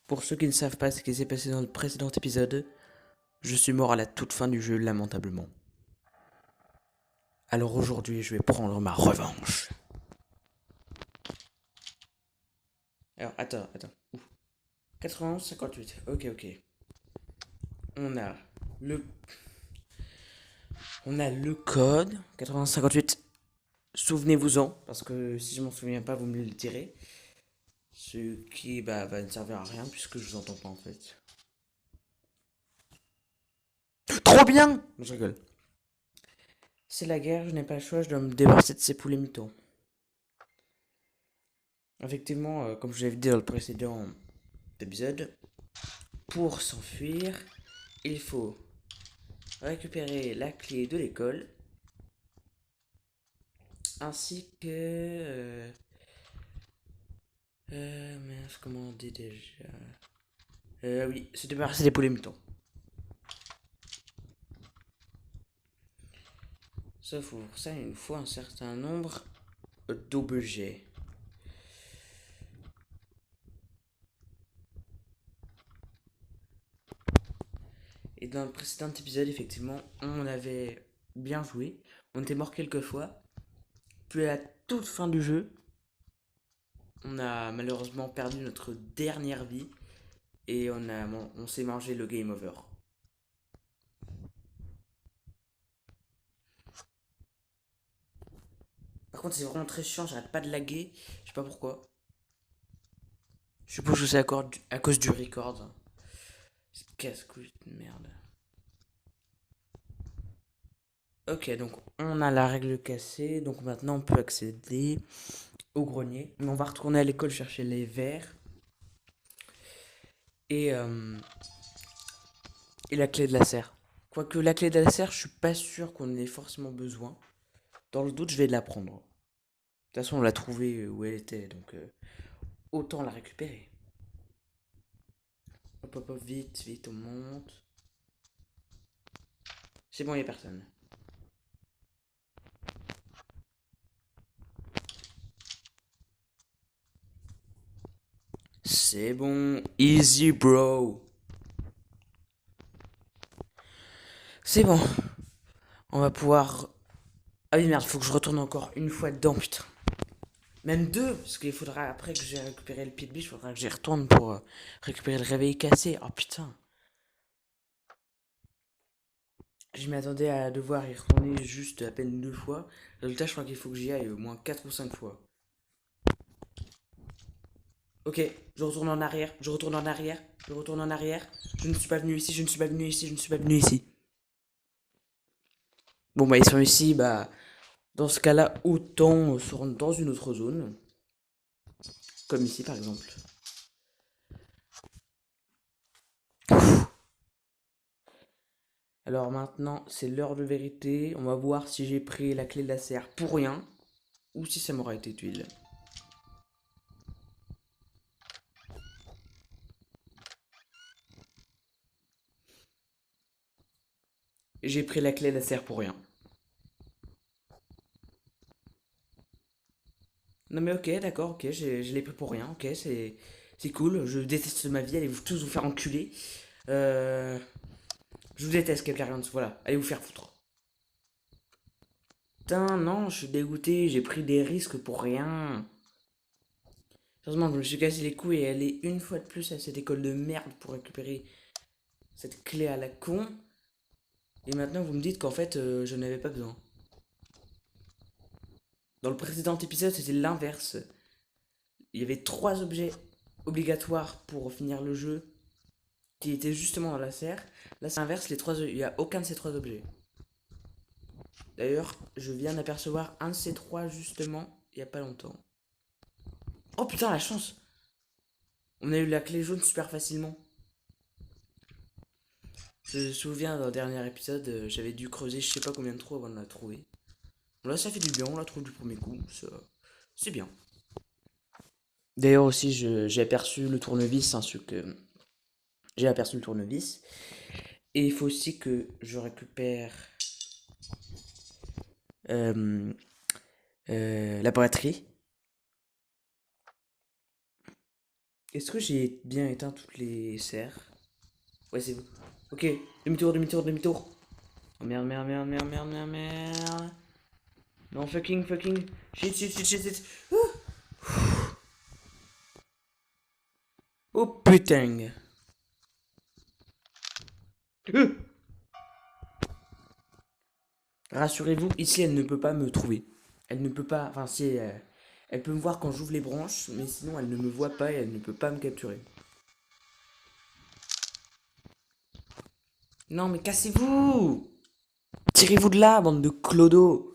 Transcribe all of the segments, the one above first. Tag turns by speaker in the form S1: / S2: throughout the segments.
S1: Pour ceux qui ne savent pas ce qui s'est passé dans le précédent épisode, je suis mort à la toute fin du jeu lamentablement. Alors aujourd'hui, je vais prendre ma revanche. Alors, attends. Ouf. 91, 58. Ok. On a le... On a le code. 91, 58. Souvenez-vous-en. Parce que si je m'en souviens pas, vous me le direz. Ce qui va ne servir à rien puisque je vous entends pas en fait. Trop bien. Je rigole. C'est la guerre, je n'ai pas le choix, je dois me débarrasser de ces poulets mythos. Effectivement, comme je l'avais dit dans le précédent épisode, pour s'enfuir, il faut récupérer la clé de l'école ainsi que. Mince, comment on dit déjà Oui, se débarrasser des poulets mutants. Sauf pour ça, il nous faut un certain nombre d'objets. Et dans le précédent épisode, effectivement, on avait bien joué. On était mort quelques fois. Puis à la toute fin du jeu, on a malheureusement perdu notre dernière vie. Et on s'est mangé le game over. Par contre, c'est vraiment très chiant, j'arrête pas de laguer. Je sais pas pourquoi. Je suppose que c'est à cause du record. C'est casse-couille de merde. Ok, donc on a la règle cassée. Donc maintenant on peut accéder au grenier. Mais on va retourner à l'école chercher les verres. Et, euh, et la clé de la serre. Quoique la clé de la serre, je suis pas sûr qu'on en ait forcément besoin. Dans le doute, je vais la prendre. De toute façon, on l'a trouvée où elle était. Donc autant la récupérer. Hop, vite, on monte. C'est bon, il n'y a personne. C'est bon, easy bro. C'est bon, on va pouvoir... Ah oui merde, faut que je retourne encore une fois dedans, putain. Même deux, parce qu'il faudra, après que j'ai récupéré le pied de biche, il faudra que j'y retourne pour récupérer le réveil cassé. Oh putain. Je m'attendais à devoir y retourner juste à peine deux fois. Résultat, je crois qu'il faut que j'y aille au moins quatre ou cinq fois. Ok, je retourne en arrière, je retourne en arrière, je retourne en arrière. Je ne suis pas venu ici, je ne suis pas venu ici, je ne suis pas venu ici. Bon bah ils sont ici, bah dans ce cas-là, autant se rendre dans une autre zone. Comme ici par exemple. Alors maintenant, c'est l'heure de vérité. On va voir si j'ai pris la clé de la serre pour rien. Ou si ça m'aura été utile. J'ai pris la clé de la serre pour rien. Non mais ok, d'accord, ok, je l'ai pris pour rien, ok, c'est cool. Je déteste ma vie, allez vous tous vous faire enculer. Euh, je vous déteste, quelqu'un, voilà, allez vous faire foutre. Putain, non, je suis dégoûté, j'ai pris des risques pour rien. Heureusement, je me suis cassé les couilles et aller une fois de plus à cette école de merde pour récupérer cette clé à la con. Et maintenant, vous me dites qu'en fait, je n'avais pas besoin. Dans le précédent épisode, c'était l'inverse. Il y avait trois objets obligatoires pour finir le jeu qui étaient justement dans la serre. Là, c'est l'inverse, il n'y a aucun de ces trois objets. D'ailleurs, je viens d'apercevoir un de ces trois justement il n'y a pas longtemps. Oh putain, la chance! On a eu la clé jaune super facilement. Je me souviens d'un dernier épisode, j'avais dû creuser je sais pas combien de trous avant de la trouver. Bon, là, ça fait du bien, on la trouve du premier coup, c'est bien. D'ailleurs aussi, j'ai aperçu le tournevis, ainsi que j'ai aperçu le tournevis. Et il faut aussi que je récupère euh, la batterie. Est-ce que j'ai bien éteint toutes les serres? Ouais, c'est bon. Ok, demi-tour, demi-tour, demi-tour. Oh merde, merde, merde, merde, merde, merde, merde. Non, fucking, fucking. Shit, shit, shit, shit, shit. Oh putain. Euh. Rassurez-vous, ici elle ne peut pas me trouver. Elle ne peut pas. Enfin, si. Elle peut me voir quand j'ouvre les branches, mais sinon elle ne me voit pas et elle ne peut pas me capturer. Non, mais cassez-vous! Tirez-vous de là, bande de clodos!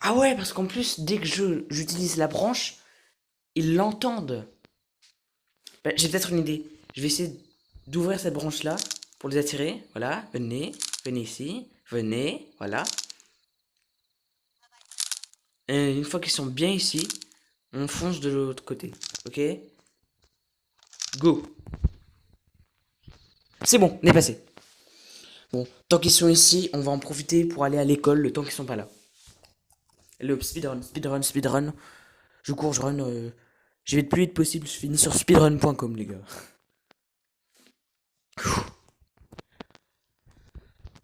S1: Ah ouais, parce qu'en plus, dès que j'utilise la branche, ils l'entendent. Bah, j'ai peut-être une idée. Je vais essayer d'ouvrir cette branche-là pour les attirer. Voilà, venez, venez ici, venez, voilà. Et une fois qu'ils sont bien ici, on fonce de l'autre côté. Ok? Go! C'est bon, on est passé. Bon, tant qu'ils sont ici, on va en profiter pour aller à l'école le temps qu'ils sont pas là. Le speedrun, speedrun, speedrun. Je cours, je run. Je vais le plus vite possible. Je finis sur speedrun.com, les gars.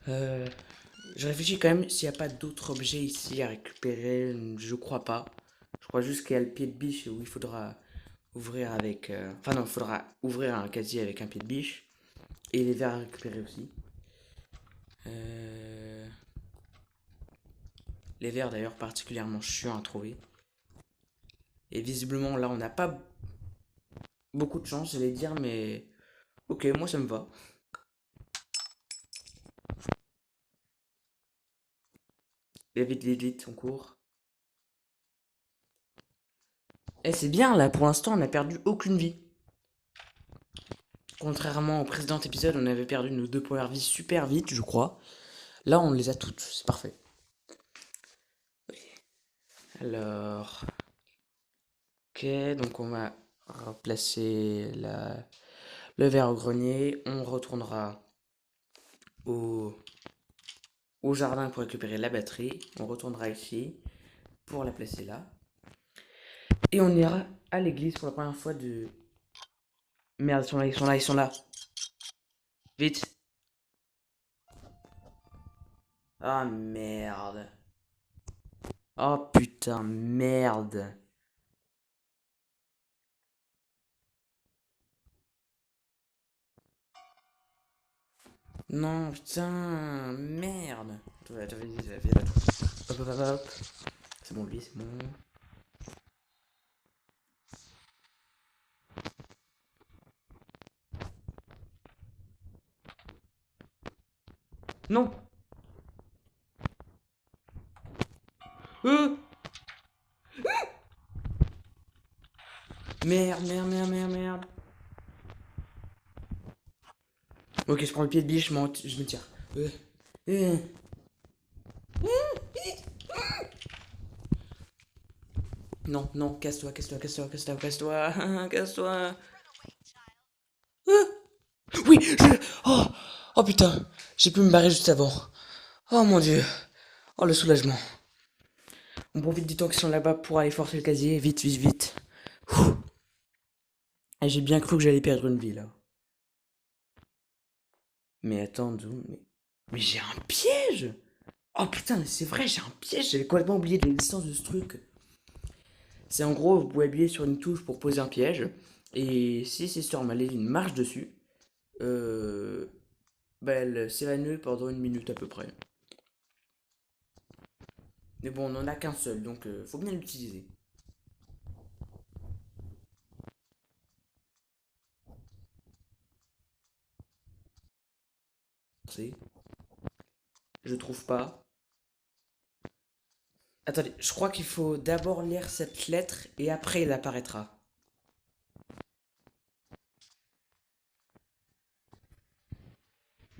S1: Euh, je réfléchis quand même s'il n'y a pas d'autres objets ici à récupérer. Je crois pas. Je crois juste qu'il y a le pied de biche où il faudra ouvrir avec. Enfin, non, il faudra ouvrir un casier avec un pied de biche. Et les verres à récupérer aussi. Euh, Les verres d'ailleurs particulièrement chiants à trouver. Et visiblement là on n'a pas beaucoup de chance, j'allais dire, mais ok, moi ça me va. Et vite, vite, vite, on court. Et c'est bien là, pour l'instant on n'a perdu aucune vie. Contrairement au précédent épisode, on avait perdu nos deux premières vies super vite, je crois. Là on les a toutes, c'est parfait. Alors. Ok, donc on va replacer le verre au grenier. On retournera au, au jardin pour récupérer la batterie. On retournera ici pour la placer là. Et on ira à l'église pour la première fois de... Merde, ils sont là, ils sont là, ils sont là. Vite. Ah merde. Oh putain, merde. Non, putain, merde. Attends, vas-y, viens là. Hop, hop, hop, hop. C'est bon, lui, c'est bon. Non. Euh Merde, merde, merde, merde, merde. Ok, je prends le pied de biche, je me tire. Euh. Non, non, casse-toi, casse-toi, casse-toi, casse-toi, casse-toi, casse-toi. Oui, Oh, oh putain, j'ai pu me barrer juste avant. Oh mon dieu. Oh le soulagement. On profite du temps qu'ils sont là-bas pour aller forcer le casier. Vite, vite, vite. Et j'ai bien cru que j'allais perdre une vie là. Mais attends, mais j'ai un piège. Oh putain, c'est vrai, j'ai un piège. J'avais complètement oublié de l'existence de ce truc. C'est en gros, vous pouvez appuyer sur une touche pour poser un piège. Et si Sister Maléline marche dessus, euh, bah, elle s'évanouit pendant une minute à peu près. Mais bon, on n'en a qu'un seul, donc faut bien l'utiliser. C'est. Je trouve pas. Attendez, je crois qu'il faut d'abord lire cette lettre et après il apparaîtra.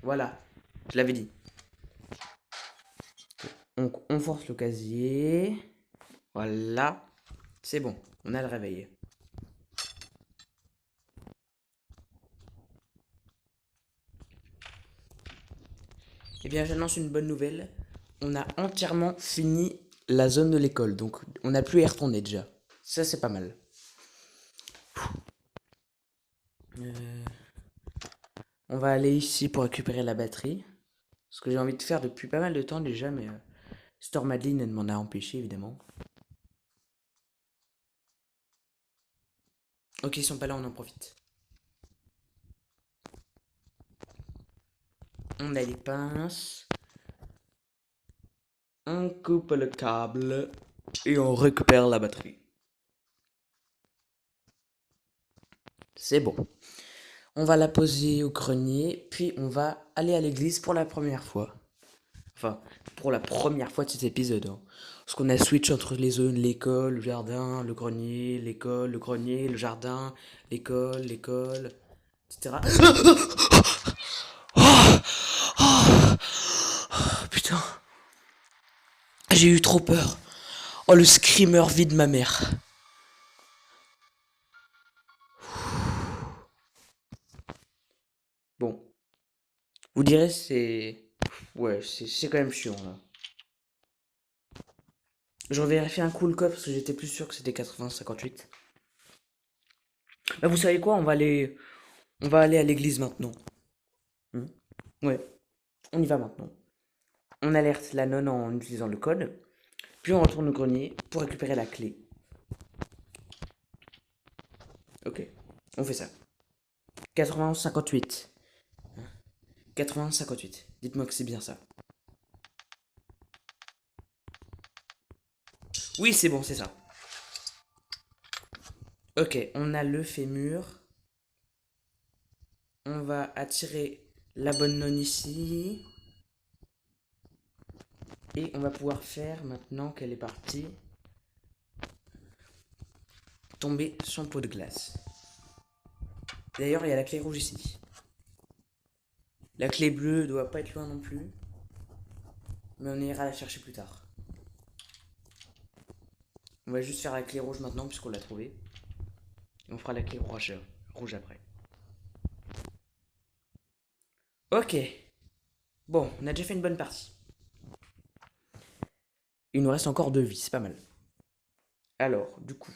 S1: Voilà, je l'avais dit. Donc on force le casier. Voilà. C'est bon, on a le réveil. Eh bien, j'annonce une bonne nouvelle. On a entièrement fini la zone de l'école, donc on n'a plus à y retourner déjà. Ça, c'est pas mal. Euh, on va aller ici pour récupérer la batterie. Ce que j'ai envie de faire depuis pas mal de temps déjà, mais Storm Madeline, elle m'en a empêché, évidemment. Ok, ils sont pas là, on en profite. On a les pinces. On coupe le câble. Et on récupère la batterie. C'est bon. On va la poser au grenier, puis on va aller à l'église pour la première fois. Enfin, pour la première fois de cet épisode. Hein. Parce qu'on a switch entre les zones, l'école, le jardin, le grenier, l'école, le grenier, le jardin, l'école, etc. Putain, j'ai eu trop peur. Oh, le screamer vide ma mère. Bon, vous direz c'est... Ouais, c'est quand même chiant là. Je vérifie un coup le code parce que j'étais plus sûr que c'était 80-58. Bah vous savez quoi, on va aller à l'église maintenant. Hmm. Ouais, on y va maintenant. On alerte la nonne en utilisant le code, puis on retourne au grenier pour récupérer la clé. Ok, on fait ça. 80-58. 80-58. Dites-moi que c'est bien ça. Oui, c'est bon, c'est ça. Ok, on a le fémur. On va attirer la bonne nonne ici. Et on va pouvoir faire, maintenant qu'elle est partie, tomber son pot de glace. D'ailleurs, il y a la clé rouge ici. La clé bleue doit pas être loin non plus. Mais on ira la chercher plus tard. On va juste faire la clé rouge maintenant puisqu'on l'a trouvée. Et on fera la clé rouge après. Ok. Bon, on a déjà fait une bonne partie. Il nous reste encore 2 vies, c'est pas mal. Alors, du coup,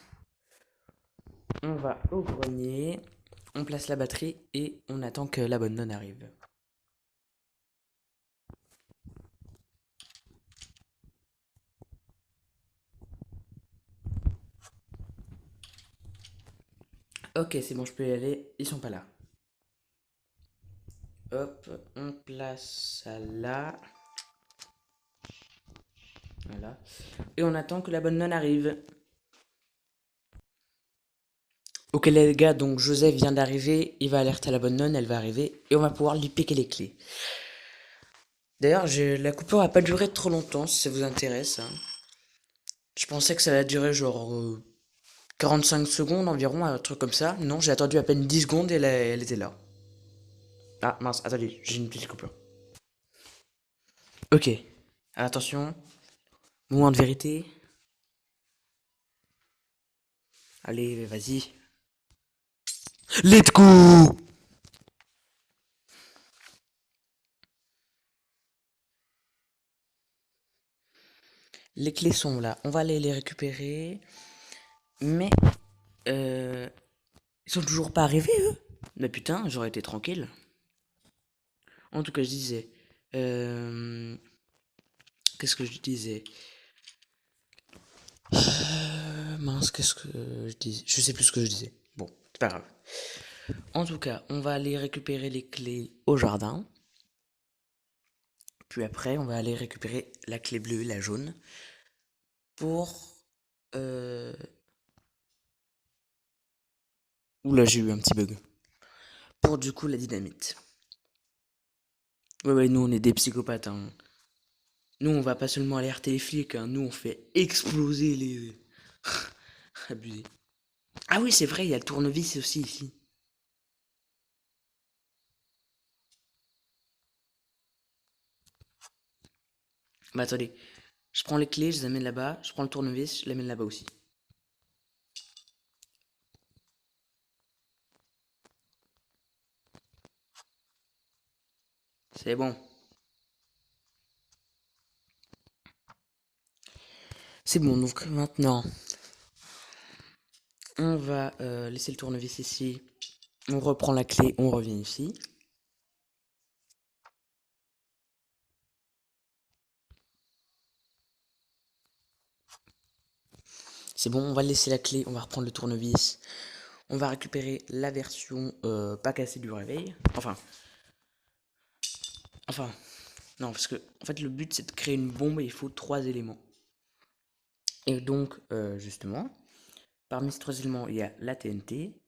S1: on va au grenier, on place la batterie et on attend que la bonne nonne arrive. Ok, c'est bon, je peux y aller. Ils sont pas là. Hop, on place ça là. Voilà. Et on attend que la bonne nonne arrive. Ok les gars, donc Joseph vient d'arriver, il va alerter la bonne nonne, elle va arriver, et on va pouvoir lui piquer les clés. D'ailleurs, la coupure a pas duré trop longtemps, si ça vous intéresse. Hein. Je pensais que ça allait durer genre 45 secondes environ, un truc comme ça. Non, j'ai attendu à peine 10 secondes et elle était là. Ah mince, attendez, j'ai une petite coupure. Ok, attention, moment de vérité. Allez, vas-y. Let's go! Les clés sont là, on va aller les récupérer. Mais, ils sont toujours pas arrivés, eux. Mais putain, j'aurais été tranquille. En tout cas, je disais. Qu'est-ce que je disais? Mince, qu'est-ce que je disais? Je sais plus ce que je disais. Bon, c'est pas grave. En tout cas, on va aller récupérer les clés au jardin. Puis après, on va aller récupérer la clé bleue et la jaune. Pour... Euh... Oula, j'ai eu un petit bug. Pour du coup la dynamite. Ouais, ouais, nous on est des psychopathes. Hein. Nous on va pas seulement alerter les flics, hein. Nous on fait exploser les... Abusé. Ah oui, c'est vrai, il y a le tournevis aussi ici. Bah attendez, je prends les clés, je les amène là-bas. Je prends le tournevis, je l'amène là-bas aussi. C'est bon. C'est bon, donc maintenant, On va laisser le tournevis ici. On reprend la clé, on revient ici. C'est bon, on va laisser la clé, on va reprendre le tournevis. On va récupérer la version pas cassée du réveil. Enfin, non, parce que en fait le but c'est de créer une bombe et il faut 3 éléments. Et donc, justement, parmi ces 3 éléments, il y a la TNT,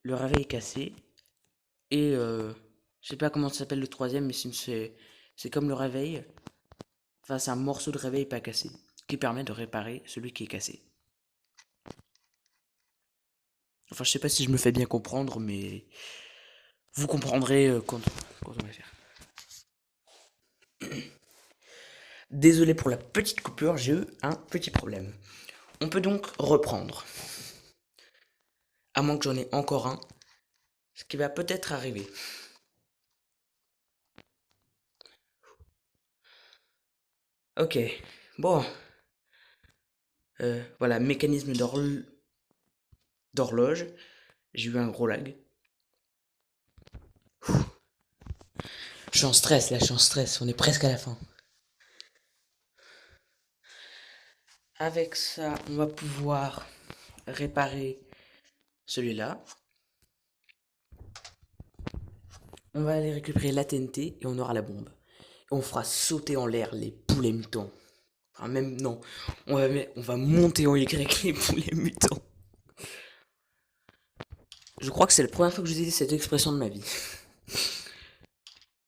S1: le réveil cassé, et je sais pas comment ça s'appelle le troisième, mais c'est comme le réveil. Enfin, c'est un morceau de réveil pas cassé, qui permet de réparer celui qui est cassé. Enfin, je sais pas si je me fais bien comprendre, mais vous comprendrez quand on va faire. Désolé pour la petite coupure, j'ai eu un petit problème. On peut donc reprendre. À moins que j'en ai encore un, ce qui va peut-être arriver. Ok, bon. Voilà, mécanisme d'horloge. J'ai eu un gros lag. Je suis en stress là, je suis en stress. On est presque à la fin. Avec ça, on va pouvoir réparer celui-là. On va aller récupérer la TNT et on aura la bombe. Et on fera sauter en l'air les poulets mutants. Enfin, même non. On va monter en Y les poulets mutants. Je crois que c'est la première fois que j'utilise cette expression de ma vie.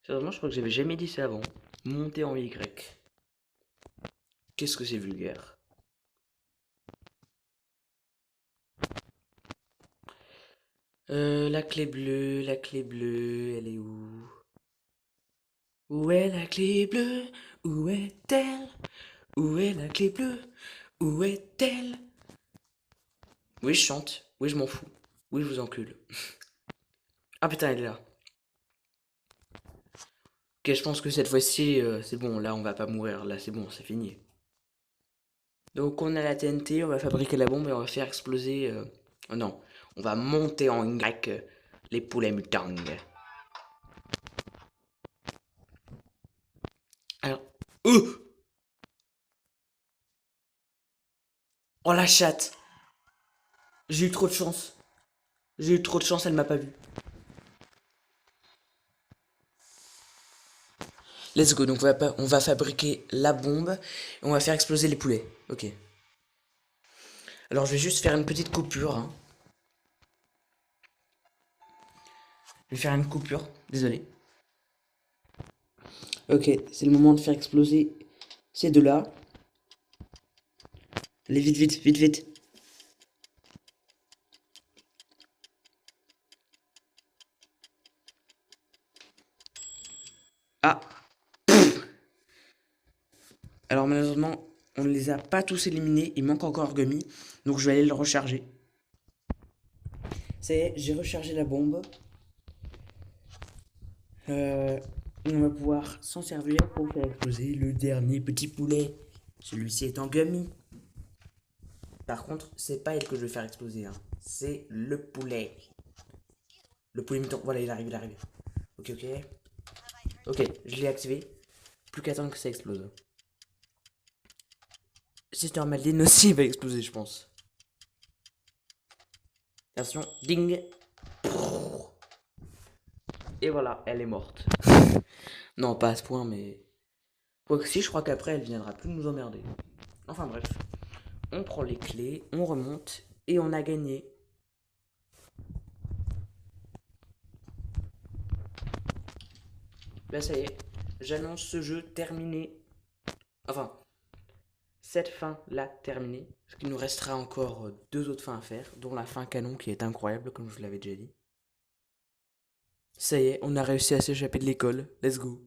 S1: Sérieusement, je crois que j'avais jamais dit ça avant. Monter en Y. Qu'est-ce que c'est vulgaire. La clé bleue, elle est où? Où est la clé bleue? Où est-elle? Où est la clé bleue? Où est-elle? Oui, je chante. Oui, je m'en fous. Oui, je vous encule. Ah putain, elle est là. Ok, je pense que cette fois-ci, c'est bon. Là, on va pas mourir. Là, c'est bon, c'est fini. Donc, on a la TNT, on va fabriquer la bombe et on va faire exploser. Oh non, on va monter en Y les poulets mutants. Alors. Oh la chatte! J'ai eu trop de chance. J'ai eu trop de chance, elle m'a pas vu. Let's go, donc on va fabriquer la bombe et on va faire exploser les poulets. Ok. Alors je vais juste faire une petite coupure. Hein. Je vais faire une coupure, désolé. Ok, c'est le moment de faire exploser ces deux-là. Allez, vite, vite, vite, vite. Ah! Alors malheureusement, on ne les a pas tous éliminés. Il manque encore Gummy. Donc je vais aller le recharger. Ça y est, j'ai rechargé la bombe. On va pouvoir s'en servir pour faire exploser le dernier petit poulet. Celui-ci est en Gummy. Par contre, c'est pas elle que je vais faire exploser. Hein. C'est le poulet. Le poulet mutant. Voilà, il arrive, il arrive. Ok, ok. Ok, je l'ai activé. Plus qu'à attendre que ça explose. Sister Madeline aussi va exploser, je pense. Attention, ding. Et voilà, elle est morte. Non, pas à ce point, mais. Quoique si, je crois qu'après, elle viendra plus nous emmerder. Enfin bref. On prend les clés, on remonte, et on a gagné. Là, ça y est. J'annonce ce jeu terminé. Enfin, cette fin-là terminée. Parce qu'il nous restera encore deux autres fins à faire, dont la fin canon qui est incroyable, comme je vous l'avais déjà dit. Ça y est, on a réussi à s'échapper de l'école. Let's go.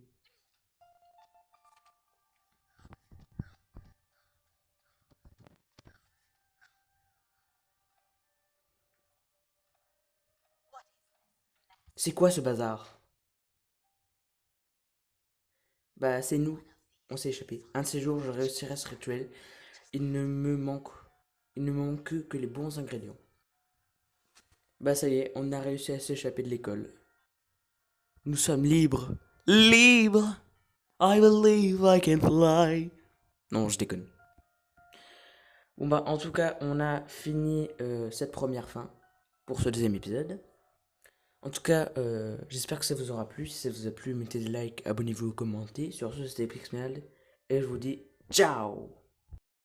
S1: C'est quoi ce bazar? Bah, c'est nous. On s'est échappé. Un de ces jours, je réussirai ce rituel. Il ne me manque. Il ne me manque que les bons ingrédients. Bah ça y est, on a réussi à s'échapper de l'école. Nous sommes libres. Libres. I believe I can fly. Non, je déconne. Bon bah en tout cas, on a fini cette première fin pour ce deuxième épisode. En tout cas, j'espère que ça vous aura plu. Si ça vous a plu, mettez des likes, abonnez-vous, commentez. Sur ce, c'était Pixmeld. Et je vous dis ciao.